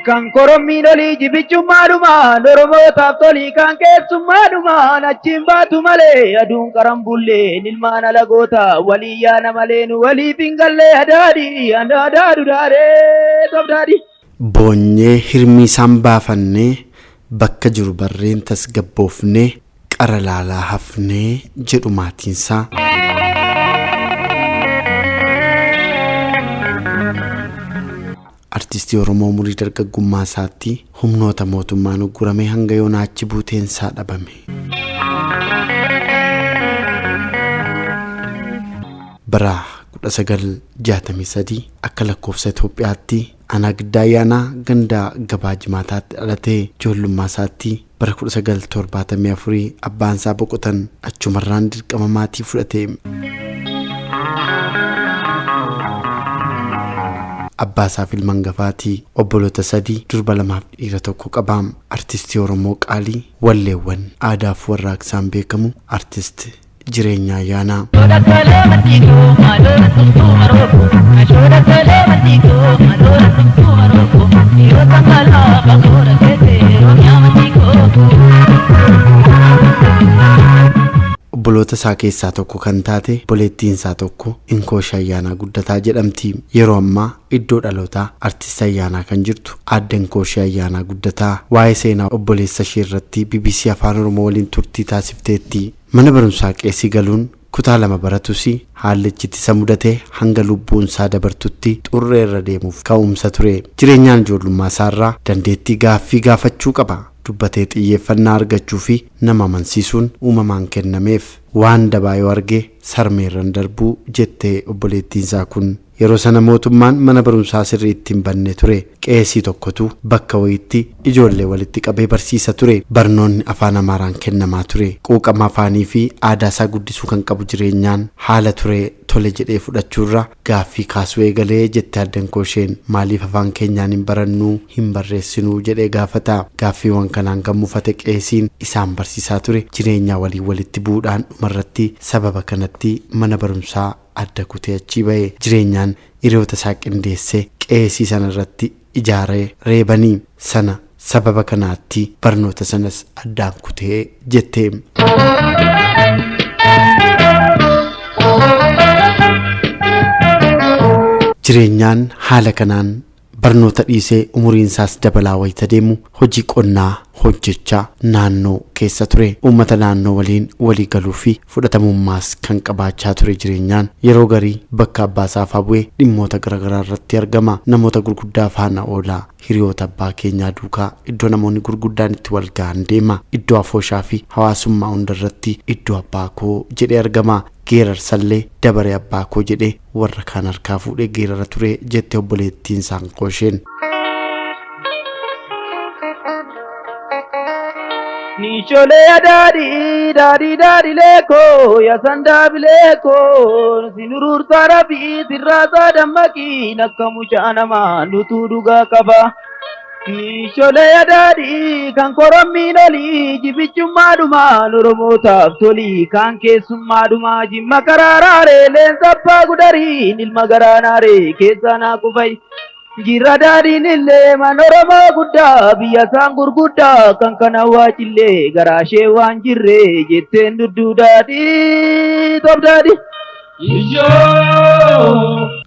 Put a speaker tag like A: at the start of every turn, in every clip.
A: kan korommiin olii jibichummaadhumaan oromootaaf tolii kan keessummaadhumaan achiin baatu malee aduun qarambullee ilmaan alagoota walii yaana malee nu waliif hin gallee adaadii adaadu daaree tobdaadii.
B: Boonyee hirmii isaan baafannee bakka jiru barreen tasgabboofnee qara laalaa hafnee jedhu maatiinsaa. Artistii Oromoo umurii dargaggummaa isaatti humnoota mootummaan ugguramee hanga yoonaa achi buuteensaa dhabame. Bara 1963 akka lakkoofsa Itoophiyaatti Anagdaa Ayyaanaa gandaa Gabaa Jimaataatti dhalatee ijoollummaa isaatti bara 1974 abbaan isaa boqotan achumarraan dirqama maatii fudhatee. Abbaa isaa ilmaan gafaatii obboloota 3 durba 2 fi dhiira 1 qabaam. Artistii Oromoo qaalii walleewwan aadaa fi warraaqsaan beekamu artist Jireenyaa Ayyaanaa. Obboloota isaa keessaa tokko kan taate obboleettiin isaa tokko Inkoosh Ayyaanaa Guddataa jedhamti. Yeroo ammaa iddoo dhalootaa artist Ayyaanaa kan jirtu aadde Inkoosh Ayyaanaa Guddataa waa'ee seenaa obboleessa ishee irratti BBC Afaan Oromoo waliin turtii taasifteetti. Mana barumsaa qeesii galuun kutaa 2 baratus haalli itti mudatee hanga lubbuun isaa dabartutti xurree irra deemuuf ka'umsa ture. Jireenyaan ijoollummaa isaarraa dandeettii gaaffii gaafachuu qaba. Dubbatee xiyyeeffannaa argachuu fi nama amansiisuun uumamaan kennameef waan dabaa yoo arge sarmeerran darbuu jettee obboleettiin isaa kun. Yeroo sana mootummaan mana barumsaa sirriitti hin banne ture. Qeesii tokkotu bakka wayitti ijoollee walitti qabee barsiisa ture. Barnoonni afaan Amaaraan kennamaa ture. Quuqama afaanii fi aadaa isaa guddisuu kan qabu Jireenyaan haala ture tole jedhee fudhachuurra gaaffii kaasuu eegalee jette aadde Inkoosheen. Maaliif afaan keenyaan hin barannuu hin barreessinuu jedhee gaafata. Gaaffiiwwan kanaan kan mufate qeesiin isaan barsiisaa ture Jireenyaa walitti bu'uudhaan dhumarratti sababa kanatti mana barumsaa adda kutee achii ba'e. Jireenyaan hiriyoota isaa qindeessee qeesii sana irratti ijaaree reebanii sana sababa kanaatti barnoota sanas addaan kutee jettee. Jireenyaan haala kanaan barnoota dhiisee umuriin isaas dabalaa wayita deemu hojii qonnaa hojjechaa naannoo keessa ture. Uummata naannoo waliin walii galuu fi fudhatamummaas kan qabaachaa ture. Jireenyaan yeroo garii bakka abbaa isaa bu'ee dhimmoota garaagaraa irratti argama. Namoota gurguddaa faana oolaa. Hiriyoota abbaa keenyaa duukaa iddoo namoonni gurguddaan itti wal ga'an deema. Iddoo afooshaa fi hawaasummaa hundarratti iddoo abbaa koo jedhee argama. Geerarsallee dabaree abbaa koo jedhee warra kaan harkaa fuudhee geerara ture jette obboleettiin isaa Inkoosheen.
A: Nicholee daadii leekoo yasandaa bileekoo sinururtaa rabii sirraasaa dammaqii nakka mucaa namaa nutuu dhugaa qaba. Nicholee daadii kan korommiin olii jibichummaadhumaan oromootaaf tolii kan keessummaadhumaa jimma karaaraaree leensa abbaa gudariin ilma garaanaaree keessaa naa qufay. Jirra daadhiin illee man Oromoo guddaa biyya isaan gurguddaa kan kana waachillee garaashee waan jirre jetteen dudduudaadhii tobdaadhi.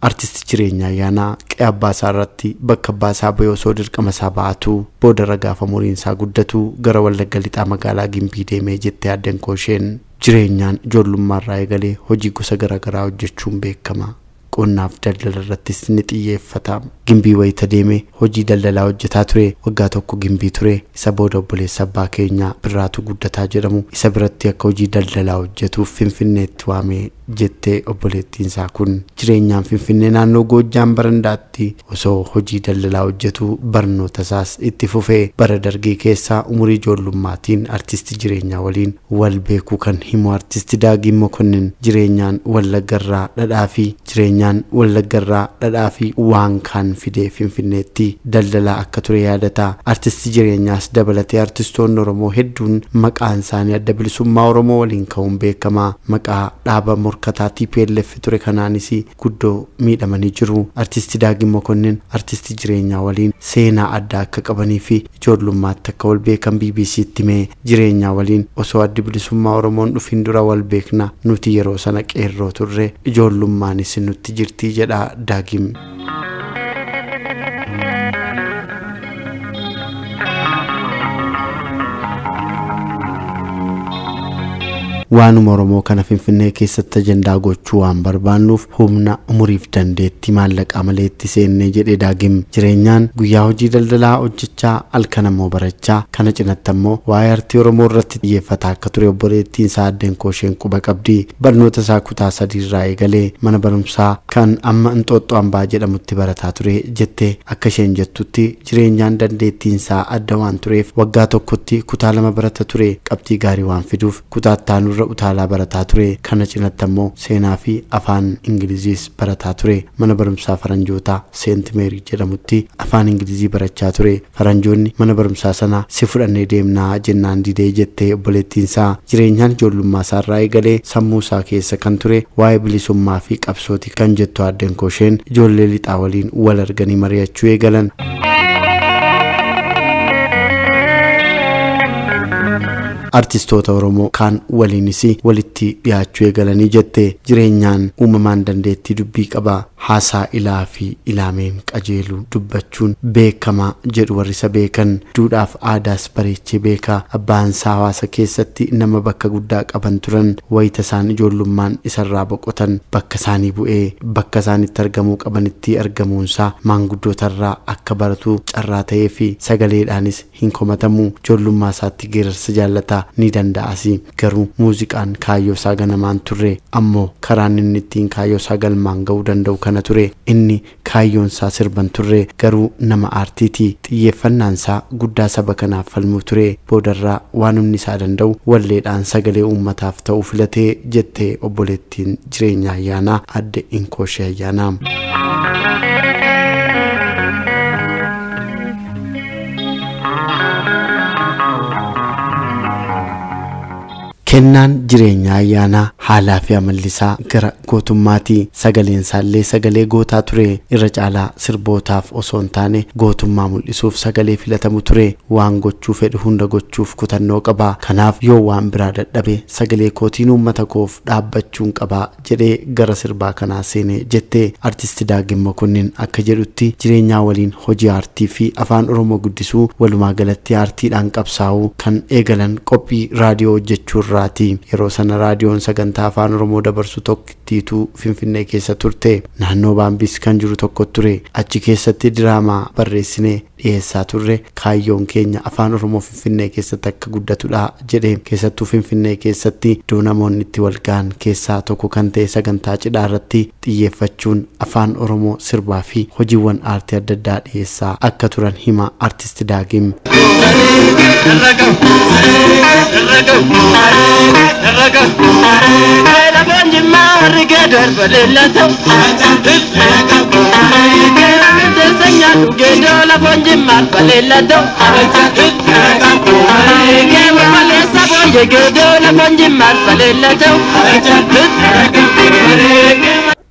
B: Artisti Jireenyaa Ayyaanaa qe'ee abbaa isaa irratti bakka abbaa isaa ba'ee osoo dirqama isaa ba'atu boodarra gaafa umuriin isaa guddatu gara Wallagga Lixaa magaalaa Gimbii deemee jettee aadde Inkoosheen. Jireenyaan ijoollummaarraa eegalee hojii gosa garaagaraa hojjechuun beekama. Qonnaaf daldala irrattis ni xiyyeeffata. Gimbii wayita deemee hojii daldalaa hojjetaa ture. Waggaa tokko Gimbii ture. Isa booda obboleessa abbaa keenyaa Birraatu Guddataa jedhamu isa biratti akka hojii daldalaa hojjetuuf Finfinneetti waamee jettee obboleettiin isaa kun. Jireenyaan Finfinnee naannoo Goojjaan Barandaatti osoo hojii daldalaa hojjetu barnoota isaas itti fufee. Bara dargii keessaa umurii ijoollummaatiin artisti Jireenyaa waliin wal beekuu kan himu artisti Daagii Mokonnin Jireenyaan Wallaggarraa dhadhaa fi Jireenyaan Wallaggarraa dhadhaa fi waan kaan fidee Finfinneetti daldalaa akka ture yaadata. Artisti Jireenyaas dabalatee artistoonni Oromoo hedduun maqaan isaanii adda bilisummaa Oromoo waliin ka'uun beekama. Maqaa dhaaba morkataa TPLF ture kanaanis guddoo miidhamanii jiru. Artisti Daagim Mokonnin artisti jireenyaa waliin seenaa addaa akka qabanii fi ijoollummaatti akka wal beekan BBC'tti himee jireenyaa waliin osoo addi bilisummaa Oromoon dhufin dura wal beekna nuti yeroo sana qeerroo turre ijoollummaanis nutti jirtii jedha Daagim. Waanuma Oromoo kana Finfinnee keessatti ajandaa gochuu waan barbaannuuf humna umuriif dandeetti maallaqaa maleetti seennee jedhe Daagim. Jireenyaan guyyaa hojii daldalaa hojjechaa halkan ammoo barachaa kana cinatti ammoo waa'ee artii Oromoo irratti xiyyeeffataa akka ture obboleettiin isaa Addeen Koosheen quba qabdi. Barnoota isaa kutaa 3 irraa eegalee mana barumsaa kan amma Inxooxxoo Ambaa jedhamutti barataa ture jettee akka isheen jettutti jireenyaan dandeettiin isaa adda waan tureef waggaa tokkotti kutaa 2 barata ture. Qabxii gaarii waan fiduuf kutaa taanu utaalaa barataa ture. Kana cinatti ammoo seenaa fi afaan Ingiliziis barataa ture. Mana barumsaa faranjoota Seent Meerii jedhamutti afaan Ingilizii barachaa ture. Faranjoonni mana barumsaa sana si fudhannee deemnaa jennaan didee jettee obboleettiin isaa jireenyaan ijoollummaa isaa irraa eegalee sammuu isaa keessa kan ture waa'ee bilisummaa fi qabsooti kan jettu Addeen Koosheen ijoollee lixaa waliin wal arganii mari'achuu eegalan. Artistoota Oromoo kaan waliinis walitti dhiyaachuu eegalanii jette. Jireenyaan uumamaan dandeettii dubbii qaba. Haasaa ilaa fi ilaameen qajeelu dubbachuun beekamaa jedhu warri isa beekan. Duudhaaf aadaas bareechee beeka. Abbaan isaa hawaasa keessatti nama bakka guddaa qaban turan. Wayita isaan ijoollummaan isarraa boqotan bakka isaanii bu'ee bakka isaanitti argamuu qabanitti argamuunsaa maanguddootarraa akka baratu carraa ta'ee fi sagaleedhaanis hin komatamu. Ijoollummaa isaatti geerarsa jaallata ni danda'asi. Garuu muuziqaan kaayyoo isaa ganamaan turre. Ammoo karaan inni ittiin kaayyoo isaa galmaan ga'uu danda'u kana ture. Inni kaayyoon isaa sirban turre. Garuu nama aartiiti. Xiyyeeffannaan isaa guddaa saba kanaaf falmuu ture. Boodarraa waan humni isaa danda'u walleedhaan sagalee uummataaf ta'uu filatee jettee obboleettiin Jireenyaa Ayyaanaa Addeen Kooshee Ayyaanaa. Kennaan Jireenyaa Ayyaanaa haalaa fi amalli isaa gara gootummaati. Sagaleen isaallee sagalee gootaa ture. Irra caalaa sirbootaaf osoo hin taane gootummaa mul'isuuf sagalee filatamu ture. Waan gochuu fedhu hunda gochuuf kutannoo qaba. Kanaaf yoo waan biraa dadhabe sagalee kootiin uummata koof dhaabbachuun qaba jedhee gara sirbaa kanaa seene jette artisti Daagim Mokonnin. Akka jedhutti jireenyaa waliin hojii aartii fi afaan Oromoo guddisuu walumaa galatti aartiidhaan qabsaa'uu kan eegalan qophii raadiyoo hojjechuurraa. Yeroo sana raadiyoon sagantaa afaan Oromoo dabarsu tokkittiitu Finfinnee keessa turte. Naannoo Baambiis kan jiru tokko ture. Achi keessatti diraamaa barreessinee dhiyeessaa turre. Kaayyoon keenya afaan Oromoo Finfinnee keessatti akka guddatudha jedhee keessattuu Finfinnee keessatti iddoo namoonni itti wal ga'an keessaa tokko kan ta'e sagantaa cidhaa irratti xiyyeeffachuun afaan Oromoo sirbaa fi hojiiwwan aartii adda addaa dhiyeessaa akka turan hima artisti Daagim.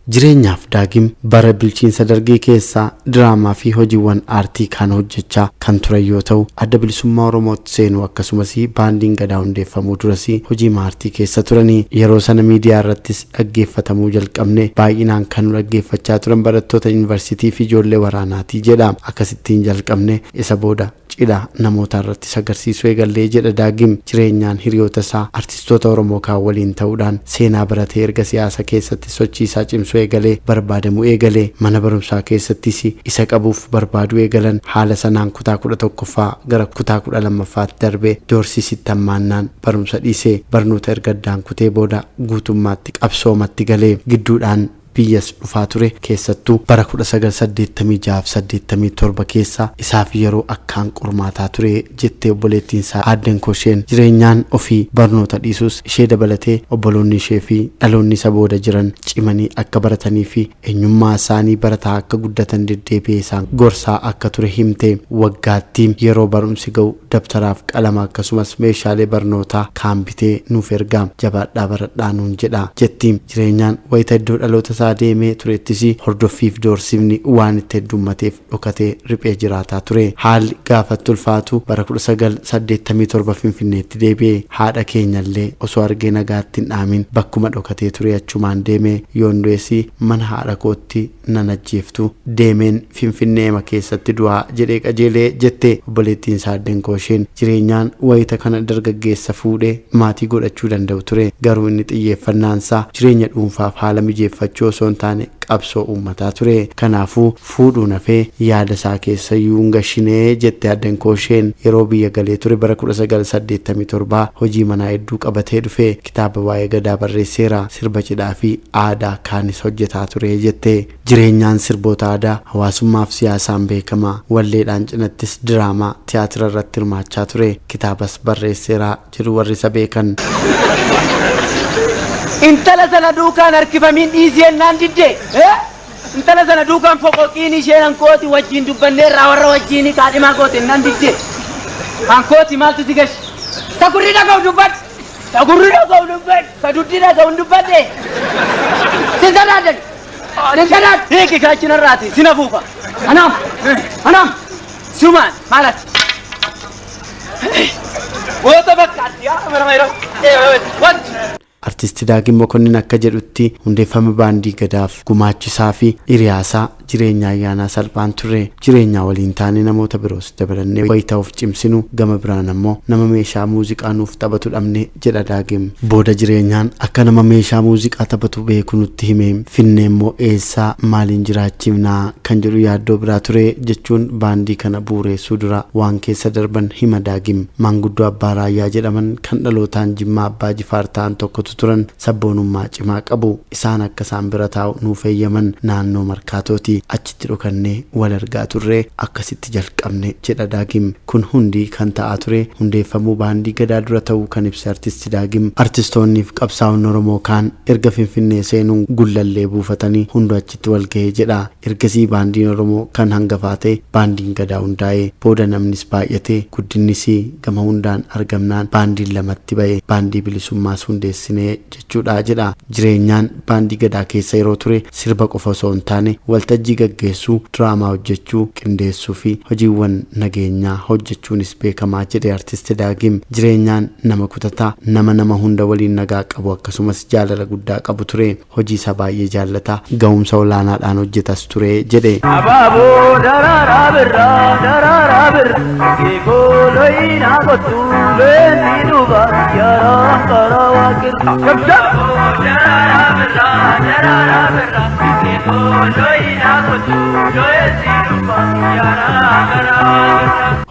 B: Jireenyaaf Daagim bara bilchiinsa dargii keessaa diraamaa fi hojiiwwan aartii kan hojjechaa kan ture yoo ta'u adda bilisummaa Oromootti seenuu akkasumas baandiin Gadaa hundeeffamuu duras hojii aartii keessa turanii. Yeroo sana miidiyaa irrattis dhaggeeffatamuu jalqabne. Baay'inaan kan dhaggeeffachaa turan barattoota yuunivarsiitii fi ijoollee waraanaati jedha. Akkasittiin jalqabne isa booda cidha namoota irratti agarsiisuu eegallee jedha Daagim. Jireenyaan hiriyoota isaa artistoota Oromoo kaan waliin ta'uudhaan seenaa baratee erga siyaasa keessatti sochii isaa cimsuu eegalee barbaadamuu eegalee mana barumsaa keessattis isa qabuuf barbaaduu eegalan. Haala sanaan kutaa 11ffaa gara kutaa 12ffaatti darbee doorsisitti hammaannaan barumsa dhiisee barnoota erga addaan kutee booda guutummaatti qabsoomatti galee gidduudhaan biyyas dhufaa ture. Keessattuu kottu bara 1986-87 keessa isaaf yeroo akkaan qormaataa ture jettee obboleettiin isaa aadden koosheen jireenyaan ofii barnoota dhiisus ishee dabalatee obboloonni ishee fi dhaloonni isa booda jiran cimanii akka baratanii fi eenyummaa isaanii barataa akka guddatan deddeebi'ee isaan gorsaa akka ture himte. Waggaatti yeroo barumsi ga'u dabtaraaf qalama akkasumas meeshaalee barnootaa kaambitee nuuf ergaam jabaadhaa baradhaa nuun jedha jetti. Jireenyaan wayita iddoo dhaloota isaa deemee turettis hordoffiif doorsifni waan itti heddummateef dhokatee riphee jiraataa ture. Haalli gaafatti ulfaatu bara 1987 Finfinneetti deebi'ee haadha keenyallee osoo argee nagaatti hin dhaamin bakkuma dhokatee ture achumaan deemee yoon du'eessi mana haadha kootti nan ajjeeftu deemeen Finfinneema keessatti du'aa jedhee qajeelee jette obboleettiin isaa aadden koosheen. Jireenyaan wayita kana dargaggeessa fuudhee maatii godhachuu danda'u ture garuu inni xiyyeeffannaansaa jireenya dhuunfaaf haala mijeeffachuu osoo hin taane qabsoo uummataa ture. Kanaafuu fuudhuun hafee yaada isaa keessa yuun gashinee jette aadden koosheen. Yeroo biyya galee ture bara 1987 hojii manaa hedduu qabatee dhufe kitaaba waa'ee gadaa barreesseera sirba cidhaa fi aadaa kaanis hojjetaa ture jette. Jireenyaan sirboota aadaa hawaasummaaf siyaasaan beekama walleedhaan cinattis diraamaa tiyaatira irratti hirmaachaa ture kitaabas barreesseera jedhu warri isa beekan.
A: Intala sana duukaan harkifamiin dhiiseen naan didde intala sana duukaan foqoqiin isheen hankooti wajjiin dubbanneerraa warra wajjiin kaadhimaa goote naan didde hankooti maaltu si gashi sagurri dhaga'u dubbadhe sagurri dhaga'u dubbadhe saduddi dhaga'u dubbadhe sin sadaadan nin sadaad hiiki kaachinarraati sina fuufa anaam sumaan maalati woota bakkaatti yaa maramayro wanti.
B: Artisti Daagim Mokonnin akka jedhutti hundeeffama baandii gadaaf gumaachisaa fi hiriyaasaa jireenya ayyaanaa salphaan turre jireenya waliin taane namoota biroos dabalannee wayita of cimsinu gama biraan ammoo nama meeshaa muuziqaa nuuf taphatu dhabne jedha Daagim. Booda jireenyaan akka nama meeshaa muuziqaa taphatu beeku nutti hime finne immoo eessaa maaliin jiraachifnaa kan jedhu yaaddoo biraa ture jechuun baandii kana buureessuu dura waan keessa darban hima Daagim. Maanguddoo Abbaa Raayyaa jedhaman kan dhalootaan Jimmaa Abbaa Jifaar ta'an tokkotu turan sabboonummaa cimaa qabu isaan akka isaan bira taa'u nuuf eeyyaman naannoo markaatooti achitti dhokannee wal argaa turre akkasitti jalqabne jedha Daagim. Kun hundi kan ta'aa ture hundeeffamuu baandii gadaa dura ta'uu kan ibse artisti Daagim. Artistoonniif qabsaa'onni Oromoo kaan erga Finfinnee seenuun gullallee buufatanii hundu achitti wal ga'ee jedha. Ergasii baandiin Oromoo kan hangafaa ta'e baandiin gadaa hundaa'ee booda namnis baay'atee guddinnis gama hundaan argamnaan baandiin lamatti ba'e baandii bilisummaas hundeessine jechuudha jedha. Jireenyaan baandii gadaa keessa yeroo ture sirba qofa osoo hin taane waltajjii gaggeessuu diraamaa hojjechuu qindeessuu fi hojiiwwan nageenyaa hojjechuunis beekamaa jedhe artisti Daagim. Jireenyaan nama kutataa nama hunda waliin nagaa qabu akkasumas jaalala guddaa qabu ture hojii isaa baay'ee jaallata ga'umsa olaanaadhaan hojjetas ture jedhe.
A: Abaaboo daraaraa birraa keekooloyinaa kottu leenii duuba yaaraan karaa waaqirra.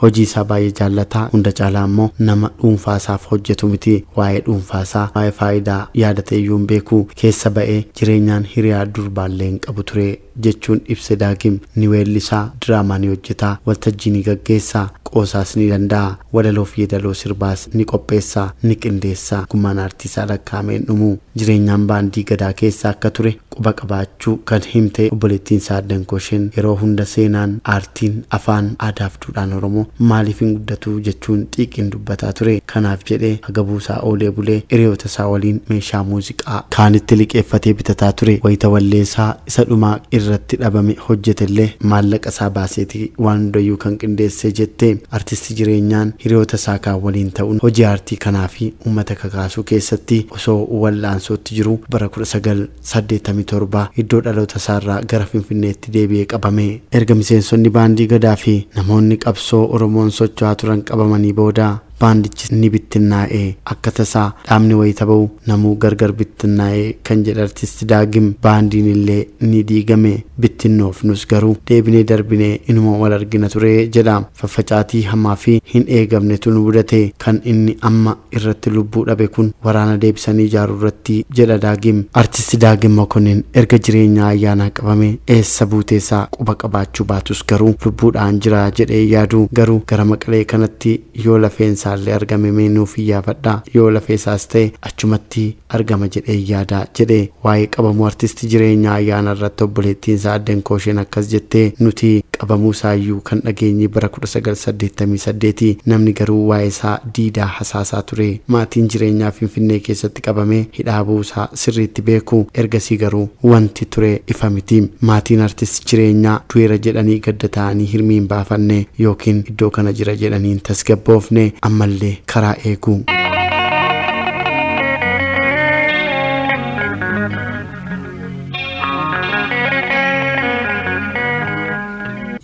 B: Hojii isaa baay'ee jaallata hunda caalaa immoo nama dhuunfaasaaf hojjetu miti waa'ee dhuunfaasaa waa'ee faayidaa yaadate iyyuu hin beeku keessa ba'ee jireenyaan hiriyaa durbaallee hin qabu ture jechuun ibse Daagim. Ni weellisaa diraamaa ni hojjetaa waltajjii ni gaggeessaa qoosaas ni danda'a walaloo fi yeedaloo sirbaas ni qopheessaa ni qindeessaa gumaan aartisaa lakkaa'ameen dhumu. Jireenyaan baandii gadaa keessa akka ture quba qabaachuu kan himte obboleettiin isaa aadden koosheen yeroo hunda seenaan aartiin afaan aadaa fi duudhaan Oromoo maaliif hin guddatu jechuun xiiqiin dubbataa ture. Kanaaf jedhee hagabuusaa oolee bulee hiriyoota isaa waliin meeshaa muuziqaa kaanitti liqeeffatee bitataa ture. Wayita walleessaa isa dhumaa irratti dhabame hojjetellee maallaqa isaa baaseetii waan hundayyuu kan qindeessee jette. Artisti jireenyaan hiriyoota isaa kaan waliin ta'uun hojii aartii kanaa fi uummata kakaasuu keessatti osoo wallaansootti jiru bara 1987 iddoo dhaloota isaarraa gara Finfinneetti deebi'ee qabame. Erga miseensonni baandii gadaa fi namoonni qabsoo Oromoon socho'aa turan qabamanii booda baandichi ni bittinnaa'e akka tasaa dhaabni wayita ba'u namuu gargar bittinnaa'e kan jedhe artisti Daagim baandiin illee ni diigame bittinnoofnus garuu deebinee darbinee inuma wal argina ture jedha. Faffacaatii hamaa fi hin eegamnetu nu mudate kan inni amma irratti lubbuu dhabe kun waraana deebisanii ijaaruu irratti jedha Daagim. Artisti Daagim Mokonnin erga jireenya ayyaanaa qabame eessa buuteessaa quba qabaachuu baatus garuu lubbuudhaan jira jedhee yaadu garuu gara Maqalee kanatti yoo lafeensaallee argame meenuuf iyyaafadha yoo lafeessaas ta'e achumatti argama jedhee yaada jedhe waa'ee qabamuu artisti jireenya ayyaana irratti obboleettiinsaa Addeen Koosheen akkas jettee nuti qabamuu isaayyuu kan dhageenye bara 1988 namni garuu waa'ee isaa diidaa hasaasaa ture. Maatiin jireenyaa Finfinnee keessatti qabame hidhaa buusaa sirriitti beeku ergasii garuu wanti ture ifa miti. Maatiin artisti jireenyaa du'eera jedhanii gadda ta'anii hirmiin baafanne yookiin iddoo kana jira jedhanii tasgabboofne ammallee karaa eegu.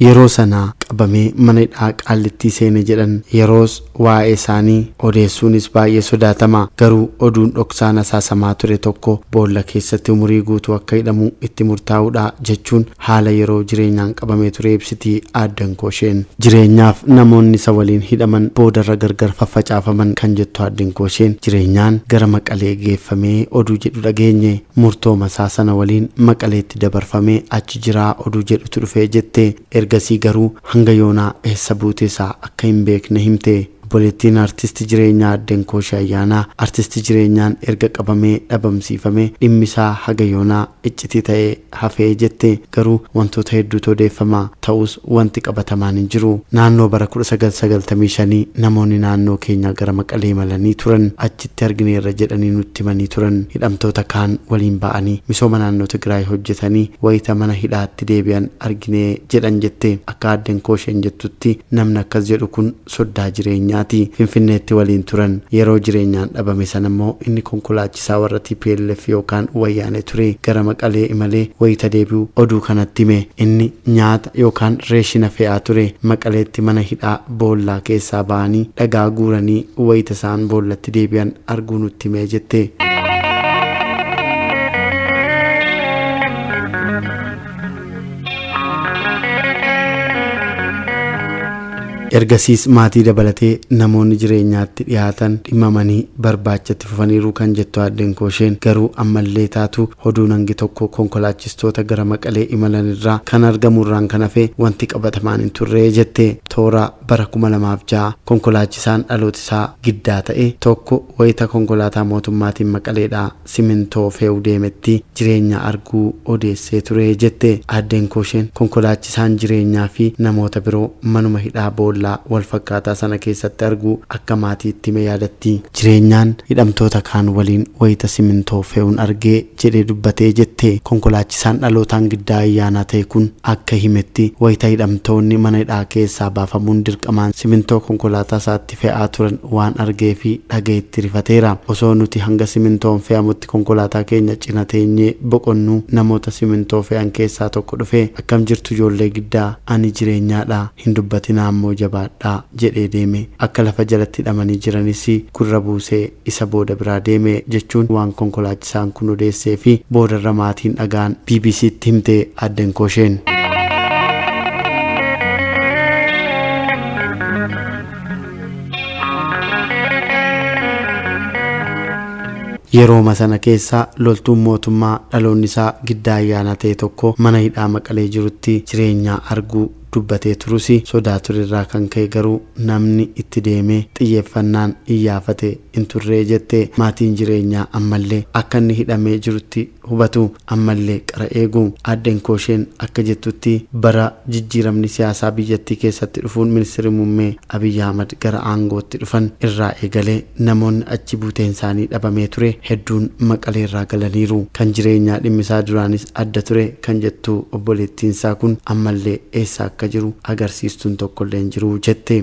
B: Yeroo sana qabamee mana hidhaa Qaallittii seene jedhan yeroos waa'ee isaanii odeessuunis baay'ee sodaatama garuu oduun dhoksaan asaasamaa ture tokko boolla keessatti umurii guutuu akka hidhamu itti murtaa'uudha jechuun haala yeroo jireenyaan qabamee ture ibsiti Addeen Koosheen. Jireenyaaf namoonni isa waliin hidhaman boodarra gargar faffacaafaman kan jettu Addeen Koosheen jireenyaan gara Maqalee geeffamee oduu jedhu dhageenye murtoo masaa sana waliin Maqaleetti dabarfamee achi jiraa oduu jedhutu dhufee jette. Ergasii garuu hanga yoonaa eessa buuteesaa akka hin beekne himte. Obboleettiin artisti jireenyaa Addeen Kooshee Ayyaanaa artisti jireenyaan erga qabamee dhabamsiifamee dhimmisaa haga yoonaa iccitii ta'ee hafee jette garuu wantoota hedduutu odeeffama ta'us wanti qabatamaan hin jiru. Naannoo bara 1995 namoonni naannoo keenya gara Maqalee malanii turan achitti argineerra jedhanii nutti himanii turan hidhamtoota kaan waliin ba'anii misooma naannoo Tigraay hojjetanii wayita mana hidhaatti deebi'an arginee jedhan jette. Akka Addeen Koosheen jettutti namni akkas jedhu kun soddaa jireenyaa Finfinneetti waliin turan yeroo jireenyaan dhabame sanammoo inni konkolaachisaa warra TPLF yookaan wayyaanee ture gara Maqalee imalee wayita deebi'u oduu kanatti hime inni nyaata yookaan reeshina fe'aa ture Maqaleetti mana hidhaa boollaa keessaa ba'anii dhagaa guuranii wayita isaan boollatti deebi'an arguu nutti hime jette. Ergasiis maatii dabalatee namoonni jireenyaatti dhiyaatan dhimamanii barbaachatti fufaniiru kan jettu Addeen Koosheen garuu ammallee taatu oduun hangi tokko konkolaachistoota gara Maqalee imalan irraa kan argamurraan kan hafe wanti qabatamaan hin turre jette. Toora bara 2006 konkolaachisaan dhalootisaa giddaa ta'e tokko wayita konkolaataa mootummaatiin Maqaleedhaa simintoo fe'uu deemetti jireenya arguu odeessee ture jette. Addeen Koosheen konkolaachisaan jireenyaa fi namoota biroo manuma hidhaa boolla wal fakkaataa sana keessatti arguu akka maatiitti hime yaadatti. Jireenyaan hidhamtoota kaan waliin wayita simintoo fe'uun argee jedhee dubbatee jette. Konkolaachisaan dhalootaan giddaa ayyaanaa ta'e kun akka himetti wayita hidhamtoonni mana hidhaa keessaa baafamuun dirqamaan simintoo konkolaataa isaatti fe'aa turan waan argee fi dhagayetti rifateera. Osoo nuti hanga simintoon fe'amutti konkolaataa keenya cina teenyee boqonnuu namoota simintoo fe'an keessaa tokko dhufe akkam jirtu ijoollee giddaa ani jireenyaadha hin dubbatinaa ammoo jabaadhaa jedhee deeme. Akka lafa jalatti hidhamanii jiranis gurra buusee isa booda biraa deeme jechuun waan konkolaachisaan kun odeessee fi boodarra maatiin dhagaan BBC'tti himte Addeen Koosheen. Yeroo sana keessa loltuun mootummaa dhaloonni isaa giddaa ayyaanaa ta'e tokko mana hidhaa Maqalee jirutti jireenyaa arguu dubbatee turus sodaa turirraa kan ka'e garuu namni itti deemee xiyyeeffannaan iyyaafate hin turree jette. Maatiin jireenyaa ammallee akka inni hidhamee jirutti hubatu ammallee qara eegu. Addeen Koosheen akka jettutti bara jijjiiramni siyaasaa biyyattii keessatti dhufuun ministeerri muummee Abiy Ahmad gara aangootti dhufan irraa eegalee namoonni achi buuteen isaanii dhabamee ture hedduun Maqalee irraa galaniiru. Kan jireenyaa dhimmisaa duraanis adda ture kan jettu obboleettiinsaa kun ammallee eessa akka jiru agarsiistuun tokkollee hin jiru jette.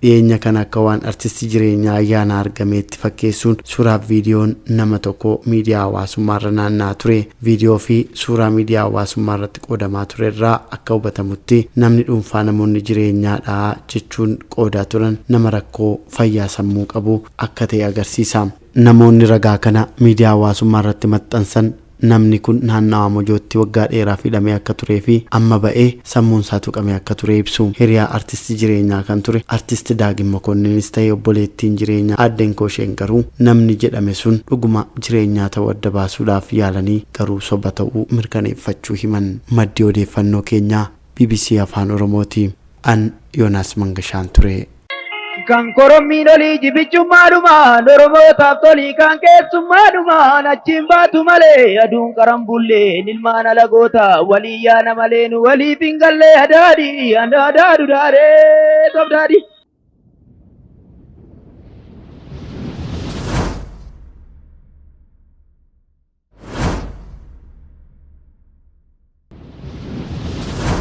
B: dhiyeenya kana akka waan artistii jireenyaa ayyaana argameetti fakkeessuun suuraa viidiyoon nama tokko miidiyaa hawaasummaarra naanna'aa ture. Viidiyoo fi suuraa miidiyaa hawaasummaa irratti qoodamaa ture irraa akka hubatamutti namni dhuunfaa namoonni jireenyaadha jechuun qoodaa turan nama rakkoo fayyaa sammuu qabu akka ta'e agarsiisa. Namoonni ragaa kana miidiyaa hawaasummaa irratti maxxansan namni kun naannawaa Mojootti waggaa dheeraa hidhamee akka turee fi amma ba'ee sammuun isaa tuqamee akka ture ibsu. Hiriyaa artistii jireenyaa kan ture artisti Daagim Mokonninis ta'e obboleettiin jireenyaa Aadden Koosheen garuu namni jedhame sun dhuguma jireenyaa ta'uu adda baasuudhaaf yaalanii garuu soba ta'uu mirkaneeffachuu himan. Maddi odeeffannoo keenyaa BBC Afaan Oromooti. An Yoonaas Mangashaan ture.
A: Kan korommiin olii jibichummaadhumaan Oromootaaf tolii kan keessummaadhumaan achiin baatu malee aduun qaran bullee ilmaan alagoota walii yaana malee nu waliif hin galle adaadii adaadu daaree tobdaadii.